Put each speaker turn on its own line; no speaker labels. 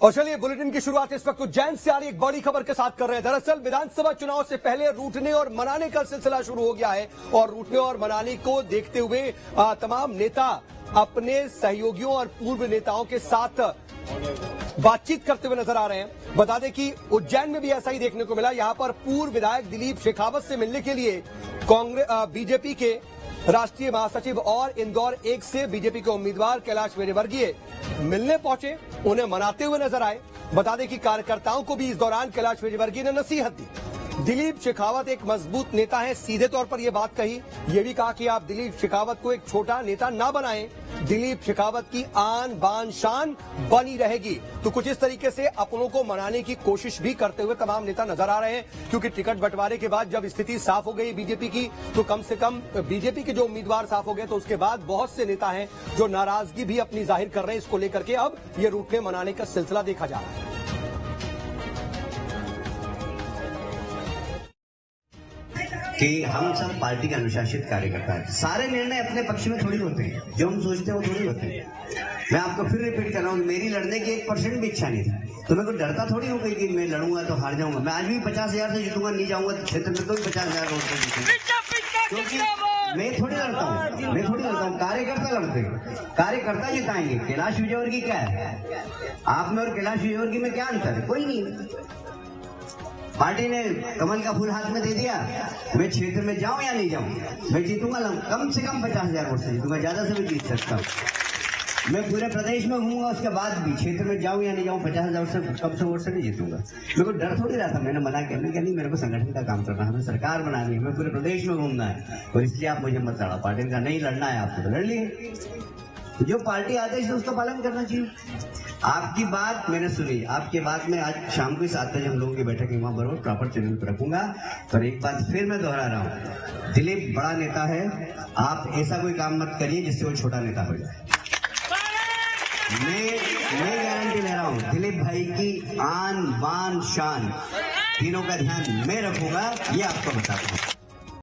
और चलिए बुलेटिन की शुरुआत इस वक्त उज्जैन से आ रही एक बड़ी खबर के साथ कर रहे हैं। दरअसल विधानसभा चुनाव से पहले रूठने और मनाने का सिलसिला शुरू हो गया है और रूठने और मनाने को देखते हुए तमाम नेता अपने सहयोगियों और पूर्व नेताओं के साथ बातचीत करते हुए नजर आ रहे हैं। बता दें कि उज्जैन में भी ऐसा ही देखने को मिला। यहां पर पूर्व विधायक दिलीप शेखावत से मिलने के लिए कांग्रेस बीजेपी के राष्ट्रीय महासचिव और इंदौर 1 से बीजेपी के उम्मीदवार कैलाश विजयवर्गीय मिलने पहुंचे, उन्हें मनाते हुए नजर आए। बता दें कि कार्यकर्ताओं को भी इस दौरान कैलाश विजयवर्गीय ने नसीहत दी। दिलीप शेखावत एक मजबूत नेता है, सीधे तौर पर यह बात कही। यह भी कहा कि आप दिलीप शेखावत को एक छोटा नेता ना बनाएं, दिलीप शेखावत की आन बान शान बनी रहेगी। तो कुछ इस तरीके से अपनों को मनाने की कोशिश भी करते हुए तमाम नेता नजर आ रहे हैं, क्योंकि टिकट बंटवारे के बाद जब स्थिति साफ हो गई बीजेपी की, तो कम से कम बीजेपी के जो उम्मीदवार साफ हो गए, तो उसके बाद बहुत से नेता हैं जो नाराजगी भी अपनी जाहिर कर रहे हैं। इसको लेकर के अब ये रूठने मनाने का सिलसिला देखा जा रहा है।
कि हम सब पार्टी के अनुशासित कार्यकर्ता हैं। सारे निर्णय अपने पक्ष में थोड़ी होते हैं, जो हम सोचते हैं वो थोड़ी होते हैं। मैं आपको फिर रिपीट कर रहा हूँ, मेरी लड़ने की 1% भी इच्छा नहीं थी, तो मैं को डरता थोड़ी हो गई कि मैं लड़ूंगा तो हार जाऊंगा। मैं आज भी 50,000 से जीतूंगा, नहीं जाऊंगा तो क्षेत्र में तो भी 50,000 वोट से जीतूंगा, क्योंकि मैं थोड़ी लड़ता हूँ, कार्यकर्ता लड़ते हैं, कार्यकर्ता जिताएंगे। कैलाश विजयवर्गीय क्या है? आप में और कैलाश विजयवर्गीय में क्या अंतर है? कोई नहीं। पार्टी ने कमल का फूल हाथ में दे दिया, मैं क्षेत्र में जाऊं या नहीं जाऊं, मैं जीतूंगा कम से कम 50,000 वोट से जीतूंगा, ज्यादा से भी जीत सकता हूं। मैं पूरे प्रदेश में घूमूंगा, उसके बाद भी क्षेत्र में जाऊं या नहीं जाऊं 50,000 से कम से वोट से नहीं जीतूंगा। मेरे को डर थोड़ी रहा था, मैंने मना किया, नहीं मेरे को संगठन का काम करना है, हमें सरकार बनानी है, हमें पूरे प्रदेश में घूमना है, और इसलिए आप मुझे मत लड़ा। पार्टी का नहीं लड़ना है आपको तो लड़ लिए, जो पार्टी आदेश है उसका पालन करना चाहिए। आपकी बात मैंने सुनी, आपके बात में आज शाम को 7 बजे हम लोगों की बैठक वहां बरोबर प्रॉपर चैनल पर रखूंगा। पर एक बात फिर मैं दोहरा रहा हूं, दिलीप बड़ा नेता है, आप ऐसा कोई काम मत करिए जिससे वो छोटा नेता हो जाए। मैं गारंटी ले रहा हूं, दिलीप भाई की आन बान शान तीनों का ध्यान मैं रखूंगा, ये आपको बताता हूं।